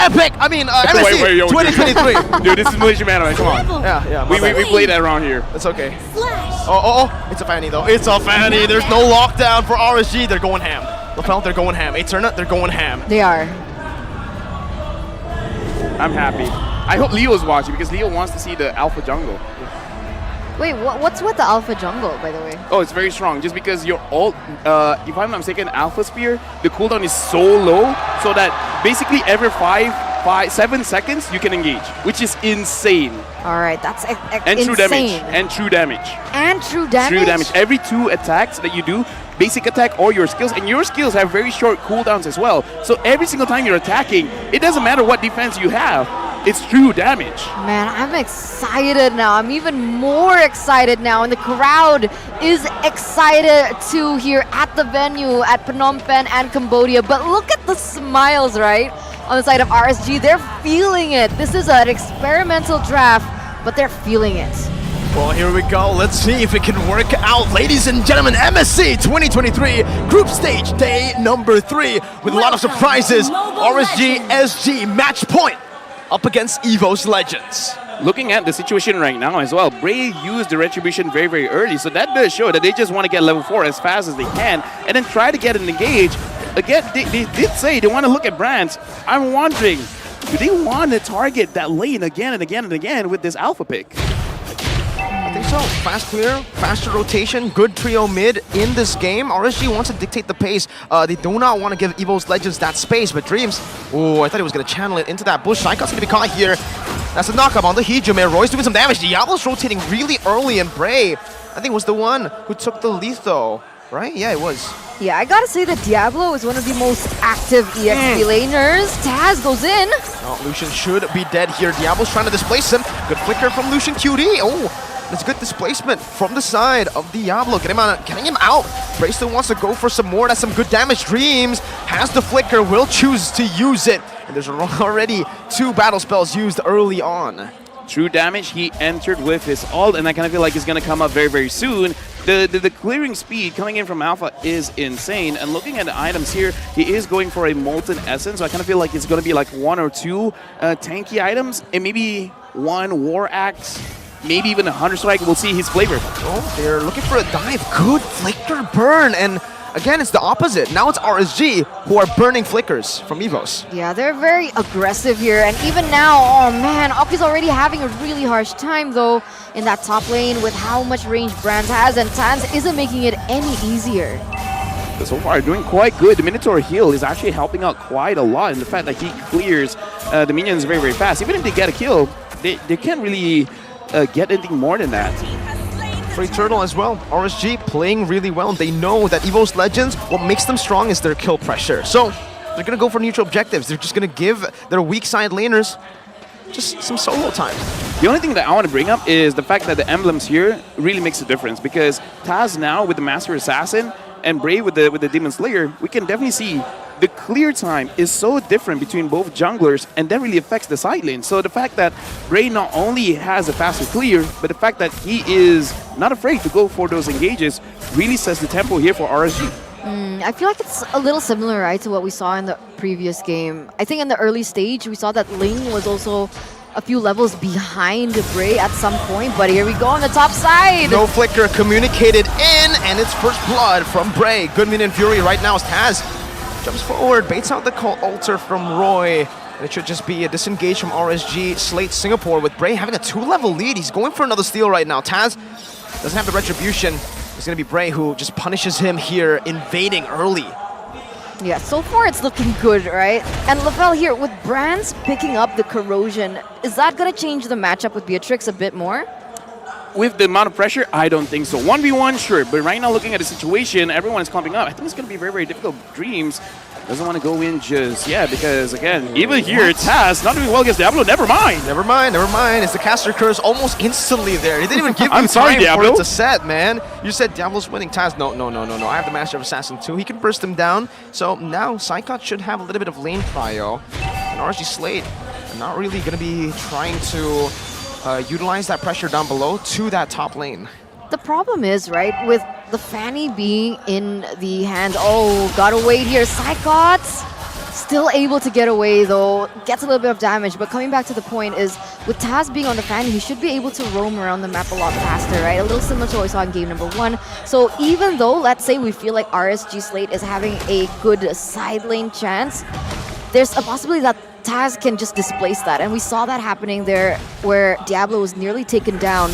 Epic! I mean, MSC wait, yo, 2023. Dude, this is Malaysian man, come on. Yeah, We played that around here. It's okay. Oh, it's a Fanny though. It's a Fanny. There's no lockdown for RSG. They're going ham. Lapel, they're going ham. Eterna, they're going ham. They are. I'm happy. I hope Leo's watching because Leo wants to see the Alpha Jungle. Wait, what's with the Alpha Jungle, by the way? Oh, it's very strong. Just because your ult, if I'm not mistaken, Alpha Spear, the cooldown is so low, so that basically every 7 seconds you can engage, which is insane. All right, that's and insane. True damage. And true damage. And true damage? True damage. Every 2 attacks that you do, basic attack or your skills, and your skills have very short cooldowns as well. So every single time you're attacking, it doesn't matter what defense you have. It's true damage. Man, I'm excited now. I'm even more excited now. And the crowd is excited too here at the venue at Phnom Penh and Cambodia. But look at the smiles, right? On the side of RSG, they're feeling it. This is an experimental draft, but they're feeling it. Well, here we go. Let's see if it can work out. Ladies and gentlemen, MSC 2023 Group Stage Day number 3 with a lot of surprises. RSG, SG, match point up against EVOS Legends. Looking at the situation right now as well, Bray used the Retribution very, very early, so that does show that they just want to get level 4 as fast as they can and then try to get an engage. Again, they did say they want to look at brands. I'm wondering, do they want to target that lane again and again and again with this alpha pick? I think so. Fast clear, faster rotation, good trio mid in this game. RSG wants to dictate the pace. They do not want to give EVOS Legends that space, but Dreams, oh, I thought he was going to channel it into that bush. Saikat's going to be caught here. That's a knockup on the Hejume. Roy's doing some damage. Diablo's rotating really early, and Bray, I think, was the one who took the lethal, right? Yeah, it was. Yeah, I gotta say that Diablo is one of the most active EXP laners. Taz goes in. Oh, Lucian should be dead here. Diablo's trying to displace him. Good flicker from Lucian QD. Oh, it's good displacement from the side of Diablo. Getting him out. Bray still wants to go for some more. That's some good damage. Dreams has the flicker, will choose to use it. And there's already 2 battle spells used early on. True damage, he entered with his ult, and I kind of feel like it's going to come up very, very soon. The clearing speed coming in from Alpha is insane, and looking at the items here, he is going for a Molten Essence, so I kind of feel like it's going to be like 1 or 2 tanky items, and maybe 1 War Axe, maybe even a Hunter Strike. We'll see his flavor. Oh, they're looking for a dive. Good flicker burn, and again, it's the opposite. Now it's RSG who are burning flickers from EVOS. Yeah, they're very aggressive here. And even now, oh man, Oki's already having a really harsh time though in that top lane with how much range Brands has, and Tans isn't making it any easier. So far, doing quite good. The Minotaur heal is actually helping out quite a lot in the fact that he clears the minions very, very fast. Even if they get a kill, they can't really get anything more than that. Free Turtle as well. RSG playing really well. They know that EVOS Legends, what makes them strong is their kill pressure. So they're going to go for neutral objectives. They're just going to give their weak side laners just some solo time. The only thing that I want to bring up is the fact that the emblems here really makes a difference, because Taz now with the Master Assassin and Bray with the Demon Slayer, we can definitely see the clear time is so different between both junglers, and that really affects the side lane. So the fact that Bray not only has a faster clear, but the fact that he is not afraid to go for those engages really sets the tempo here for RSG. I feel like it's a little similar, right, to what we saw in the previous game. I think in the early stage, we saw that Ling was also a few levels behind Bray at some point, but here we go on the top side. No flicker communicated in, and it's first blood from Bray. Good minion fury right now as Taz jumps forward, baits out the altar from Roy. And it should just be a disengage from RSG Slate Singapore with Bray having a 2-level lead. He's going for another steal right now. Taz doesn't have the retribution. It's going to be Bray who just punishes him here, invading early. Yeah, so far it's looking good, right? And Lavelle here, with Brands picking up the corrosion, is that going to change the matchup with Beatrix a bit more? With the amount of pressure, I don't think so. 1v1, sure, but right now looking at the situation, everyone is clumping up. I think it's going to be very, very difficult. Dreams doesn't want to go in just yet because, again, even here, Taz not doing well against Diablo. Never mind. Never mind. It's the caster curse almost instantly there. He didn't even give you sorry, time Diablo. for it to set, man. You said Diablo's winning. Taz, no. I have the Master of Assassin too. He can burst him down. So now Saikot should have a little bit of lane prio. And RSG Slate are not really going to be trying to utilize that pressure down below to that top lane. The problem is, right, with the Fanny being in the hand, oh, gotta wait here. Saikot still able to get away though, gets a little bit of damage, but coming back to the point is, with Taz being on the fan, he should be able to roam around the map a lot faster, right? A little similar to what we saw in game number 1. So even though, let's say we feel like RSG Slate is having a good side lane chance, there's a possibility that Taz can just displace that, and we saw that happening there where Diablo was nearly taken down.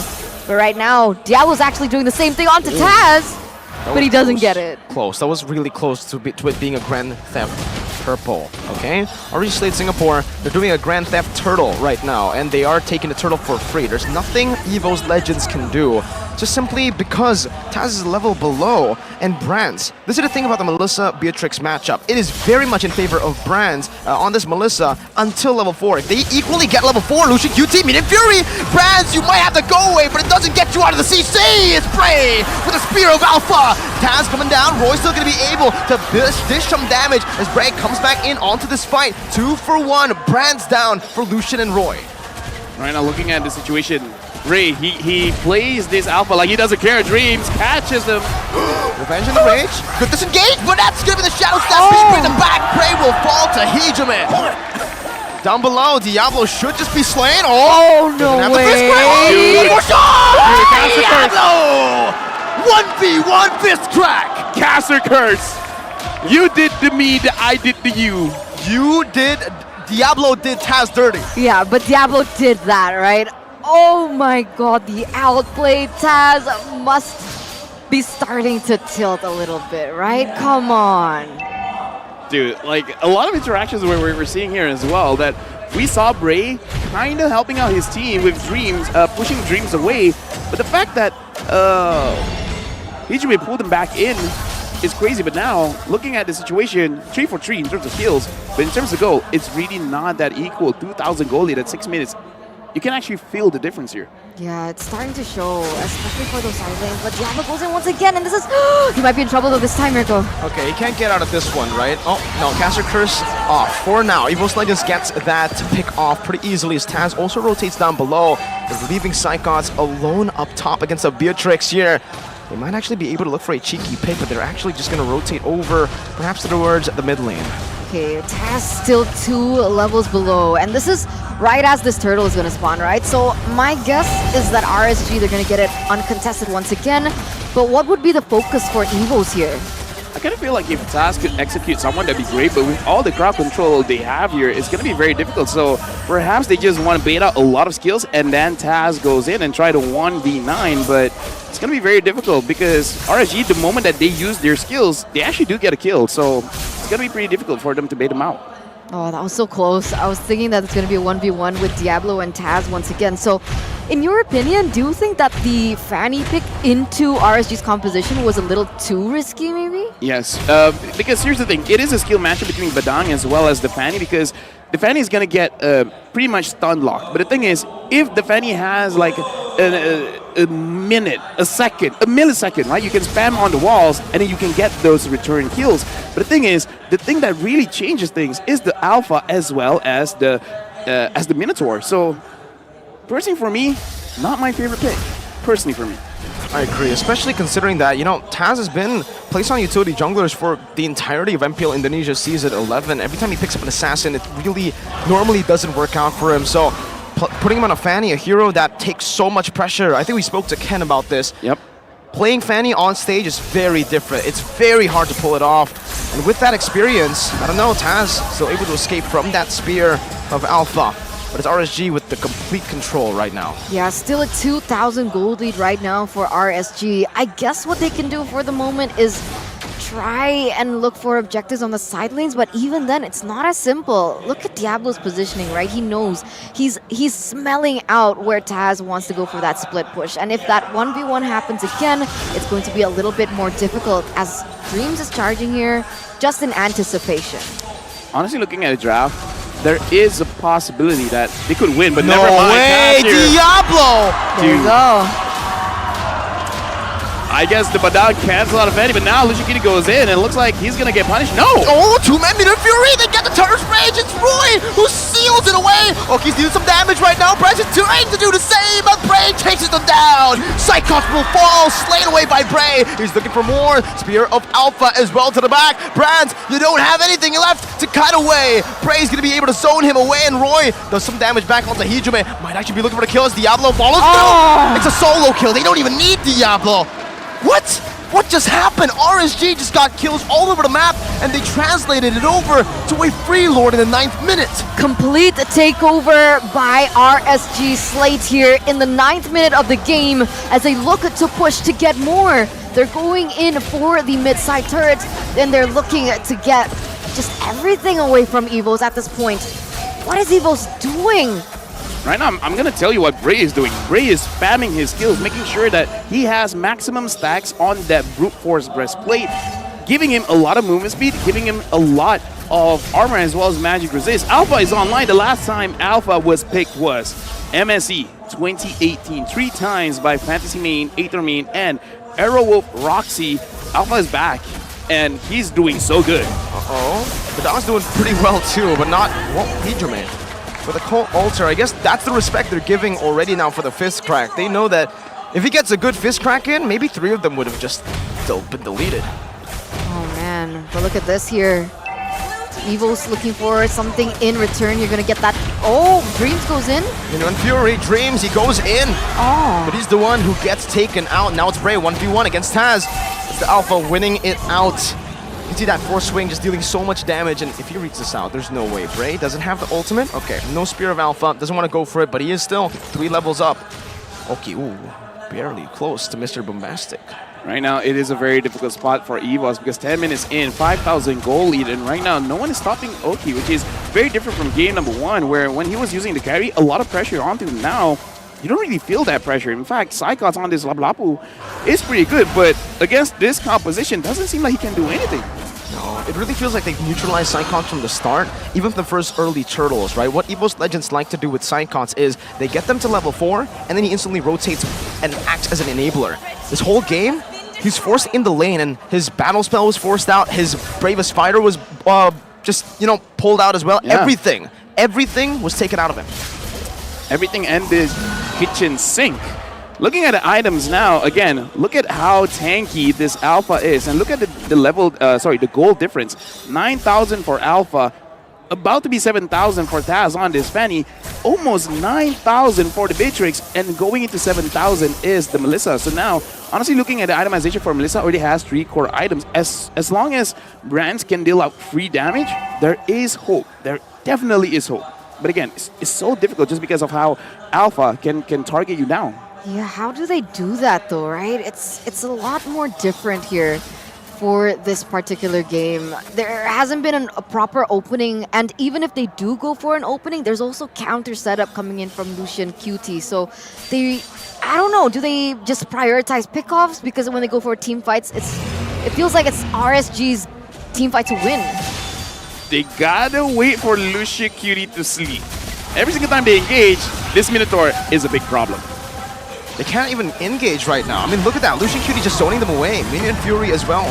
But right now, Diablo's actually doing the same thing onto Taz, but he doesn't get it. Close. That was really close to it being a Grand Theft Purple. Okay? RSG Slate Singapore, they're doing a Grand Theft Turtle right now, and they are taking the turtle for free. There's nothing EVOS Legends can do, just simply because Taz is a level below, and Brands. This is the thing about the Melissa-Beatrix matchup. It is very much in favor of Brands on this Melissa until level 4. If they equally get level 4, Lucian QT, Mean Fury, Brands, you might have to go away, but it doesn't get you out of the CC. It's Bray with a Spear of Alpha. Taz coming down. Roy's still going to be able to dish some damage as Bray comes back in onto this fight. 2 for 1. Brands down for Lucian and Roy. Right now, looking at the situation, Ray, he plays this Alpha like he doesn't care. Dreams catches him. Revenge in the rage. Good disengage, but that's gonna be the Shadow Step. He brings him back. Bray will fall to Hijime. Down below, Diablo should just be slain. Oh, no way. One more shot! Diablo! 1v1 fist crack. Caster curse. You did to me that I did to you. You did. Diablo did Taz dirty. Yeah, but Diablo did that, right? Oh my god, the outplay Taz must be starting to tilt a little bit, right? Come on. Dude, like a lot of interactions where we're seeing here as well, that we saw Bray kind of helping out his team with Dreams, pushing Dreams away, but the fact that Hijime pulled him back in is crazy. But now, looking at the situation, 3 for 3 in terms of kills, but in terms of goal, it's really not that equal. 2,000 goal lead at 6 minutes. You can actually feel the difference here. Yeah, it's starting to show, especially for those side lanes. But Diablo goes in once again, and this is... he might be in trouble though this time, Mirko. Okay, he can't get out of this one, right? Oh, no, Caster Curse off for now. EVOS Legends gets that pick off pretty easily as Taz also rotates down below. They're leaving Psychots alone up top against a Beatrix here. They might actually be able to look for a cheeky pick, but they're actually just going to rotate over, perhaps towards the mid lane. Okay, Taz still 2 levels below, and this is right as this turtle is going to spawn, right? So my guess is that RSG, they're going to get it uncontested once again, but what would be the focus for EVOS here? I kind of feel like if Taz could execute someone, that'd be great, but with all the crowd control they have here, it's going to be very difficult. So perhaps they just want to bait out a lot of skills, and then Taz goes in and try to 1v9, but it's going to be very difficult because RSG, the moment that they use their skills, they actually do get a kill. So it's going to be pretty difficult for them to bait them out. Oh, that was so close. I was thinking that it's going to be a 1v1 with Diablo and Taz once again. So, in your opinion, do you think that the Fanny pick into RSG's composition was a little too risky, maybe? Yes, because here's the thing. It is a skill matchup between Badang as well as the Fanny, because the Fanny is going to get pretty much stun locked. But the thing is, if the Fanny has like a minute, a second, a millisecond, right? You can spam on the walls and then you can get those return kills. But the thing is, the thing that really changes things is the Alpha as well as the Minotaur. So, personally for me, not my favorite pick. Personally for me. I agree, especially considering that, you know, Taz has been placed on utility junglers for the entirety of MPL Indonesia Season 11. Every time he picks up an assassin, it really normally doesn't work out for him. So, putting him on a Fanny, a hero that takes so much pressure. I think we spoke to Ken about this. Yep. Playing Fanny on stage is very different. It's very hard to pull it off. And with that experience, I don't know, Taz still able to escape from that spear of Alpha. But it's RSG with the complete control right now. Yeah, still a 2,000 gold lead right now for RSG. I guess what they can do for the moment is try and look for objectives on the side lanes, but even then, it's not as simple. Look at Diablo's positioning, right? He knows. He's smelling out where Taz wants to go for that split push. And if that 1v1 happens again, it's going to be a little bit more difficult as Dreams is charging here, just in anticipation. Honestly, looking at a draft, there is a possibility that they could win, but no never mind. way, Diablo! There you go. I guess the Badang cancels out of Fanny, but now Lucian Kitty goes in, and it looks like he's going to get punished. No! Oh, 2-man Meter Fury! They get the Turret Rage! It's Roy who seals it away! Okay, he's doing some damage right now. Brett Brands is trying to do the same, but Bray takes them down. Cyclops will fall, slain away by Bray. He's looking for more. Spear of Alpha as well to the back. Brands, you don't have anything left to cut away. Bray's gonna be able to zone him away, and Roy does some damage back onto Hijume. Might actually be looking for the kill as Diablo follows through. It's a solo kill. They don't even need Diablo. What? What just happened? RSG just got kills all over the map, and they translated it over to a free lord in the 9th minute. Complete takeover by RSG Slate here in the 9th minute of the game as they look to push to get more. They're going in for the mid-side turrets, and they're looking to get just everything away from EVOS at this point. What is EVOS doing? Right now, I'm going to tell you what Bray is doing. Bray is spamming his skills, making sure that he has maximum stacks on that brute force breastplate, giving him a lot of movement speed, giving him a lot of armor as well as magic resist. Alpha is online. The last time Alpha was picked was MSC 2018, 3 times by Fantasy Main, Aether Main, and Aerowolf Roxy. Alpha is back, and he's doing so good. The dog's doing pretty well too, but not Hijume. With a Cult Altar, I guess that's the respect they're giving already now for the fist crack. They know that if he gets a good fist crack in, maybe 3 of them would have just still been deleted. Oh man, but look at this here. EVOS looking for something in return. You're gonna get that. Oh, Dreams goes in. You know, in Fury, Dreams, he goes in. Oh. But he's the one who gets taken out. Now it's Bray 1v1 against Taz. It's the Alpha winning it out. You can see that force swing just dealing so much damage, and if he reads this out, there's no way. Bray doesn't have the ultimate. Okay, no Spear of Alpha, doesn't want to go for it, but he is still 3 levels up. Okay, ooh, barely close to Mr. Bombastic. Right now, it is a very difficult spot for EVOS because 10 minutes in, 5,000 gold lead, and right now, no one is stopping Oki, which is very different from game number 1, where when he was using the carry, a lot of pressure onto him. Now, you don't really feel that pressure. In fact, Psychots on this Lapu is pretty good, but against this composition, doesn't seem like he can do anything. No, it really feels like they've neutralized Psychons from the start, even from the first early turtles, right? What EVOS Legends like to do with Psychons is they get them to level 4, and then he instantly rotates and acts as an enabler. This whole game, he's forced in the lane, and his battle spell was forced out, his Bravest Fighter was just, you know, pulled out as well. Yeah. Everything was taken out of him. Everything ended kitchen sink. Looking at the items now, again, look at how tanky this Alpha is, and look at the gold difference. 9,000 for Alpha, about to be 7,000 for Taz on this Fanny, almost 9,000 for the Beatrix, and going into 7,000 is the Melissa. So now, honestly, looking at the itemization for Melissa, already has 3 core items. As long as Brands can deal out free damage, there is hope. There definitely is hope. But again, it's so difficult just because of how Alpha can target you down. Yeah, how do they do that though, right? It's a lot more different here for this particular game. There hasn't been a proper opening, and even if they do go for an opening, there's also counter setup coming in from Lucian QT. So I don't know, do they just prioritize pickoffs? Because when they go for team fights, it feels like it's RSG's team fight to win. They gotta wait for Lucian QT to sleep. Every single time they engage, this Minotaur is a big problem. They can't even engage right now. I mean, look at that. Lucian QT just zoning them away. Minion Fury as well.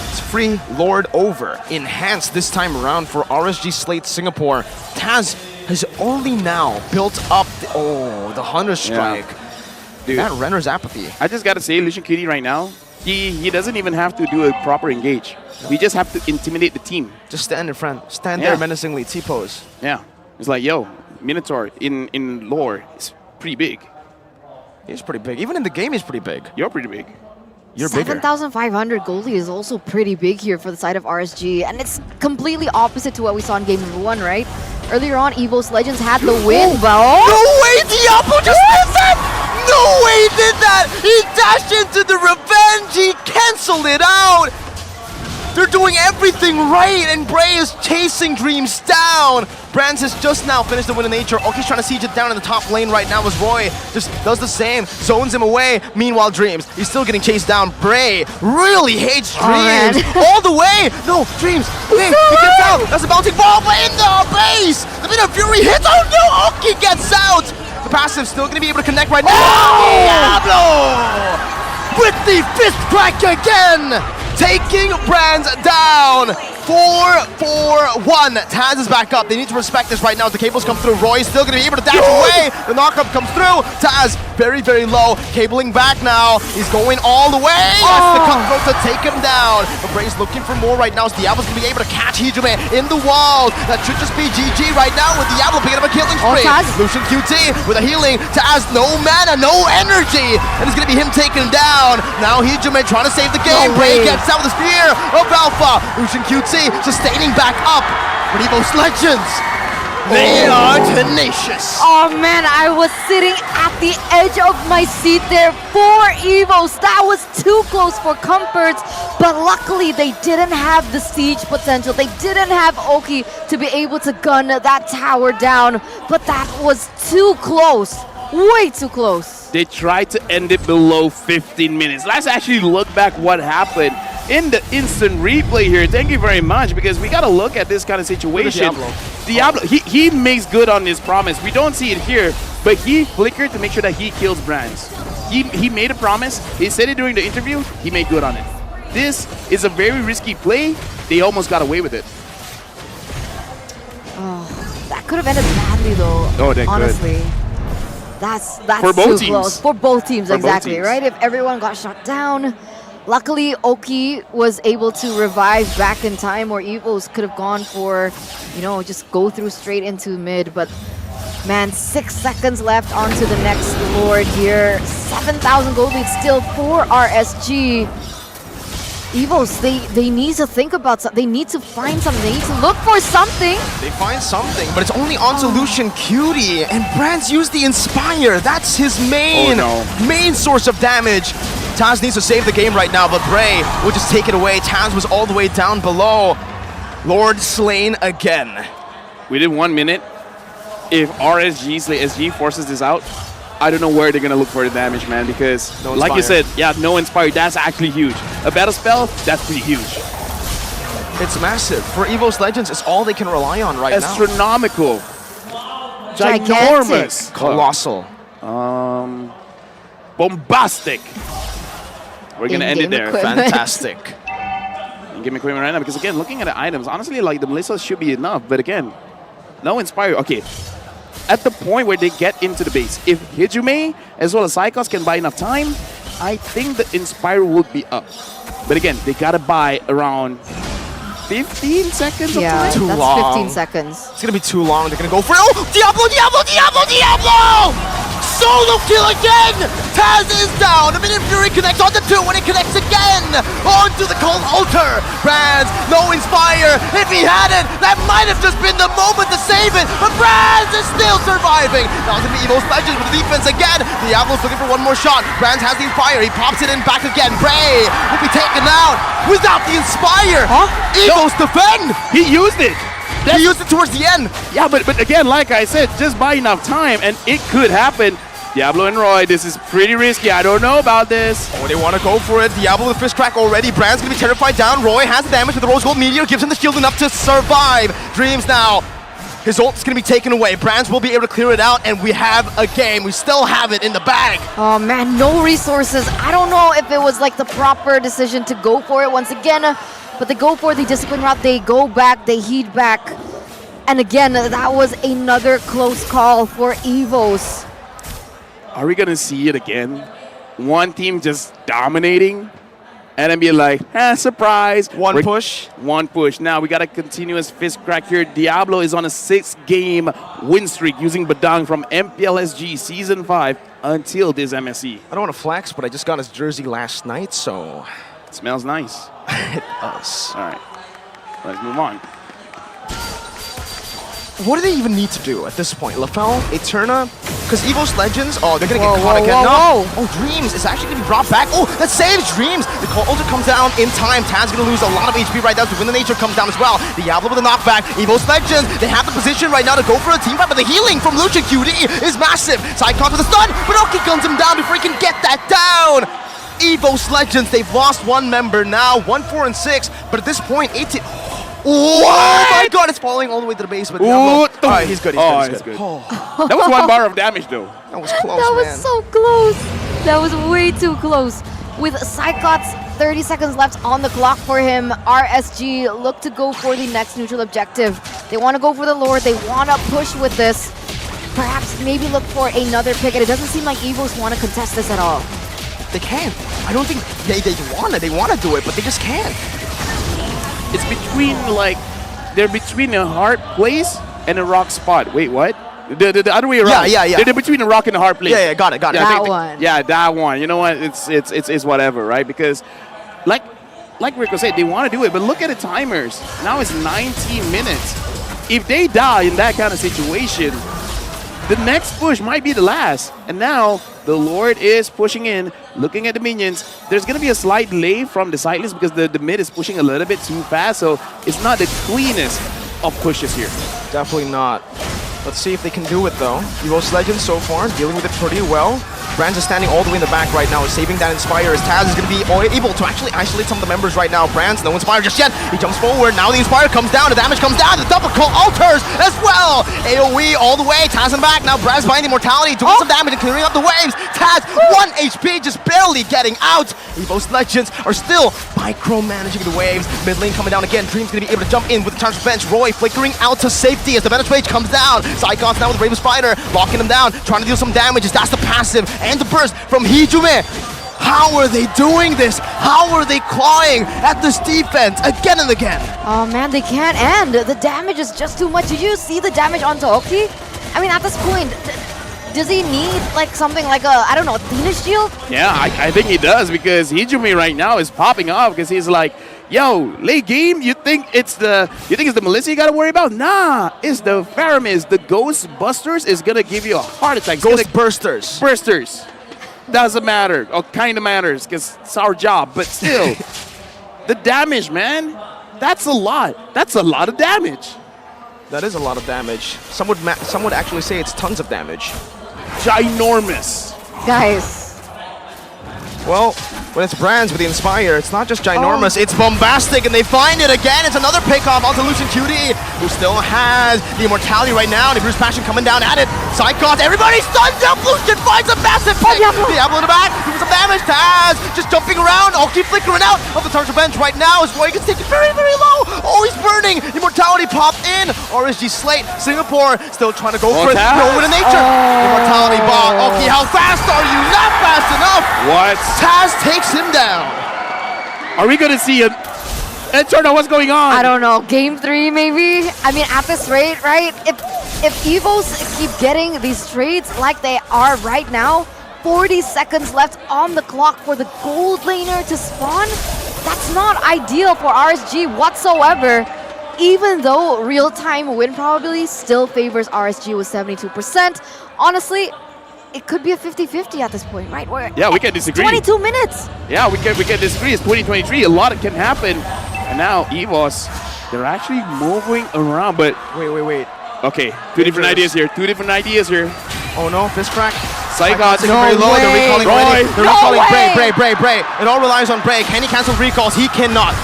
It's free Lord over. Enhanced this time around for RSG Slate Singapore. Taz has only now built up the Hunter Strike. Yeah. Dude, that renders apathy. I just gotta say, Lucian QT right now, he doesn't even have to do a proper engage. We just have to intimidate the team. Just stand in front. Stand there menacingly. T-pose. Yeah. It's like, yo, Minotaur in lore is pretty big. He's pretty big. Even in the game, he's pretty big. You're pretty big. You're bigger. 7,500 goldie is also pretty big here for the side of RSG. And it's completely opposite to what we saw in game number 1, right? Earlier on, EVOS Legends had the win, but no way Diablo just did that! No way he did that! He dashed into the revenge! He canceled it out! They're doing everything right, and Bray is chasing Dreams down. Brands has just now finished the win in nature. Oki's trying to siege it down in the top lane right now as Roy just does the same, zones him away. Meanwhile, Dreams, he's still getting chased down. Bray really hates Dreams. All the way. No, Dreams. Okay, he gets out. That's a bouncing ball, but in the base. The bit of Fury hits. Oh no, Oki gets out. The passive's still going to be able to connect right now. Diablo! With the fist crack again! Taking Brands down! 4-4-1. Taz is back up. They need to respect this right now. As the cables come through, Roy is still going to be able to dash away. The knockup comes through. Taz very, very low. Cabling back now. He's going all the way. That's the cutthroat to take him down. But Bray's looking for more right now. As Diablo's going to be able to catch Hijume in the wall. That should just be GG right now with Diablo picking up a killing spree. Lucian QT with a healing. Taz, no mana, no energy. And it's going to be him taken down. Now Hijume trying to save the game. Bray gets out with the spear of Alpha. Lucian QT sustaining back up. But EVOS Legends, they are tenacious. Oh man, I was sitting at the edge of my seat there for EVOS. That was too close for comfort, but luckily they didn't have the siege potential. They didn't have Oki to be able to gun that tower down, but that was too close. Way too close. They tried to end it below 15 minutes. Let's actually look back what happened in the instant replay here. Thank you very much, because we got to look at this kind of situation. Diablo, he makes good on his promise. We don't see it here, but he flickered to make sure that he kills Brands. He made a promise. He said it during the interview. He made good on it. This is a very risky play. They almost got away with it. Oh, that could have ended badly though. Oh, they honestly. That's for both too teams. close. For both teams, for exactly, both teams. right? If everyone got shot down. Luckily, Oki was able to revive back in time, or EVOS could have gone for, you know, just go through straight into mid. But man, 6 seconds left onto the next Lord here. 7,000 gold lead still for RSG. EVOS, they need to think about something. They need to find something. They need to look for something. They find something, but it's only onto Lucian Cutie, and Brands used the Inspire. That's his main source of damage. Taz needs to save the game right now, but Bray will just take it away. Taz was all the way down below. Lord slain again. We did 1 minute. If RSG forces this out, I don't know where they're going to look for the damage, man, because no like you said, yeah, no Inspire, that's actually huge. A battle spell, that's pretty huge. It's massive. For EVOS Legends, it's all they can rely on right now. Astronomical. Gigantic. Ginormous. Colossal. Bombastic. We're going to end it there. Fantastic. In-game equipment right now, because again, looking at the items, honestly, like the Melissa should be enough, but again, no Inspire. Okay. At the point where they get into the base, if Hijume as well as Psychos can buy enough time, I think the Inspire would be up. But again, they gotta buy around 15 seconds of time. Too that's long. 15 seconds. It's gonna be too long. They're gonna go for it. Oh, Diablo! Solo kill again! Taz is down. A minute Fury connects onto 2 when it connects again. Onto the cold altar. Brands, no Inspire. If he had it, that might have just been the moment to save it. But Brands is still surviving. Now it's gonna be EVOS Legends with the defense again. Diablo's looking for one more shot. Brands has the Inspire. He pops it in back again. Bray will be taken out without the Inspire. EVOS defend. He used it. He used it towards the end. Yeah, but again, like I said, just buy enough time and it could happen. Diablo and Roy, this is pretty risky. I don't know about this. Oh, they want to go for it. Diablo with fist crack already. Brand's going to be terrified down. Roy has the damage with the Rose Gold Meteor. Gives him the shield enough to survive. Dreams now. His ult's going to be taken away. Brands will be able to clear it out, and we have a game. We still have it in the bag. Oh man, no resources. I don't know if it was like the proper decision to go for it once again, but they go for the discipline route. They go back, they heed back. And again, that was another close call for EVOS. Are we gonna see it again? One team just dominating and then be like, surprise. One push. Now we got a continuous fist crack here. Diablo is on a 6-game win streak using Badang from MPLSG Season 5 until this MSC. I don't want to flex, but I just got his jersey last night, so... It smells nice. It does. All right, let's move on. What do they even need to do at this point? LaFell, Eterna? Because EVOS Legends, oh, they're going to get caught again. No. Oh, Dreams is actually going to be brought back. Oh, that saves Dreams. The Cold Altar comes down in time. Taz's going to lose a lot of HP right now. So Wind of Nature comes down as well. Diablo with a knockback. EVOS Legends, they have the position right now to go for a team fight, but the healing from Lucian QD is massive. Cyclops with a stun, but Oki guns him down before he can get that down. EVOS Legends, they've lost one member now, 1-4-6, but at this point, 18... Oh my god, it's falling all the way to the base, but Diablo... Alright, he's good, he's good. Oh. That was 1 bar of damage, though. That was close, That was man. so close. That was way too close. With Psychots 30 seconds left on the clock for him. RSG look to go for the next neutral objective. They want to go for the Lord. They want to push with this. Perhaps maybe look for another pick. And it doesn't seem like EVOS want to contest this at all. They can't. I don't think they want to do it, but they just can't. It's between like, they're between a hard place and a rock spot. Wait, what? The other way around. Yeah. They're between a rock and a hard place. Yeah, got it. Yeah, That one. Yeah, that one. You know what? It's whatever, right? Because, like Rico said, they want to do it, but look at the timers. Now it's 19 minutes. If they die in that kind of situation, the next push might be the last. And now the Lord is pushing in, looking at the minions. There's going to be a slight delay from the side list because the mid is pushing a little bit too fast, so it's not the cleanest of pushes here. Definitely not. Let's see if they can do it though. EVOS Legends so far dealing with it pretty well. Brands is standing all the way in the back right now, saving that Inspire as Taz is going to be able to actually isolate some of the members right now. Brands, no Inspire just yet. He jumps forward. Now the Inspire comes down. The damage comes down. The double call alters as well. AoE all the way. Taz in back. Now Brands buying the immortality, doing some damage and clearing up the waves. Taz, 1 HP, just barely getting out. EVOS Legends are still micromanaging the waves. Mid lane coming down again. Dream's going to be able to jump in with the charge bench. Roy flickering out to safety as the Venom's Rage comes down. Psychons now with the Raven Spider, locking him down, trying to deal some damage. That's the passive and the burst from Hijume. How are they doing this? How are they clawing at this defense again and again? Oh man, they can't end. The damage is just too much. Did you see the damage on Toki? I mean, at this point, does he need like something like a, I don't know, Athena's shield? Yeah, I think he does because Hijumi right now is popping off because he's like, yo, late game, you think it's the Melissa you gotta worry about? Nah, it's the Faramis, the Ghostbusters is gonna give you a heart attack. Ghostbursters. Bursters. Doesn't matter, or kind of matters, because it's our job, but still, the damage, man, that's a lot. That's a lot of damage. That is a lot of damage. Some would actually say it's tons of damage. Ginormous. Guys. Well, when it's Brands with the Inspire, it's not just ginormous, it's bombastic, and they find it again. It's another pick-off onto Lucian Cutie, who still has the immortality right now. The Bruce Passion coming down at it. Psychons, everybody stuns up. Lucian finds a massive pick. Diablo in the back, doing some damage. Taz just jumping around. Ulti flickering out of the Tartar bench right now as Roy gets taken very, very low. Oh, he's burning. Immortality popped in. RSG Slate, Singapore still trying to go for it. No with nature. Immortality bomb. Okay, how fast are you? Not fast enough. What? Taz takes him down. Are we going to see a turn? What's going on? I don't know. Game 3 maybe? I mean, at this rate, right? If EVOS keep getting these trades like they are right now, 40 seconds left on the clock for the gold laner to spawn, that's not ideal for RSG whatsoever. Even though real-time win probability still favors RSG with 72%, honestly, it could be a 50-50 at this point, right? Yeah, we can disagree. 22 minutes. Yeah, we can disagree. It's 2023. A lot can happen. And now EVOS, they're actually moving around, but Wait. okay, two different ideas here. Oh no, fist crack. Psychons, Very low. They're recalling Roy. They're recalling Bray. It all relies on Bray. Can he cancel recalls? He cannot.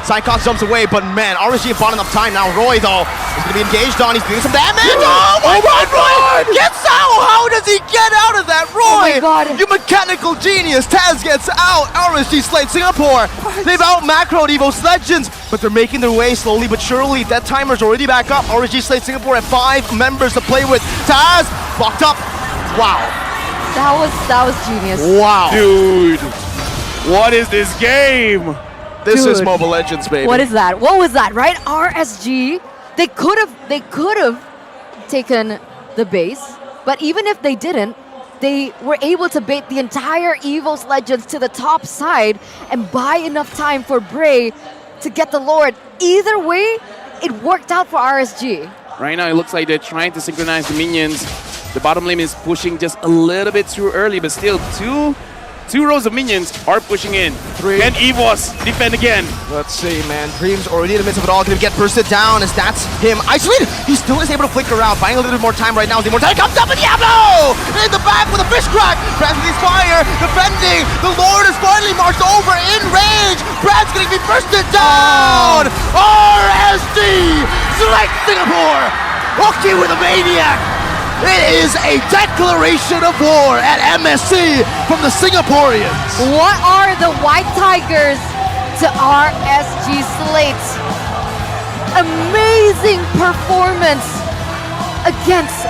Psychons jumps away, but man, RSG have bought enough time now. Roy, though, is going to be engaged on. He's doing some damage. Oh my God, Roy gets out. How does he get out of that, Roy? Oh my God. You mechanical genius. Taz gets out. RSG Slate Singapore. They've out-macroed EVOS Legends, but they're making their way slowly but surely. That timer's already back up. RSG Slate Singapore have 5 members to play with. Taz locked up. Wow. That was genius. Wow. Dude, what is this game? This is Dude. Mobile Legends, baby. What is that? What was that, right? RSG, they could have taken the base, but even if they didn't, they were able to bait the entire EVOS Legends to the top side and buy enough time for Bray to get the Lord. Either way, it worked out for RSG. Right now, it looks like they're trying to synchronize the minions. The bottom lane is pushing just a little bit too early, but still two rows of minions are pushing in. 3. Can EVOS defend again? Let's see, man. Dream's already in the midst of it all. Going to get bursted down as that's him isolated. He still is able to flicker out, buying a little bit more time right now. The Immortality comes up, and Diablo in the back with a fish crack. Brad's with his fire, defending. The Lord is finally marched over in range. Brad's going to be bursted down. RSG select Singapore. Okay with a maniac. It is a declaration of war at MSC from the Singaporeans. What are the White Tigers to RSG Slate? Amazing performance against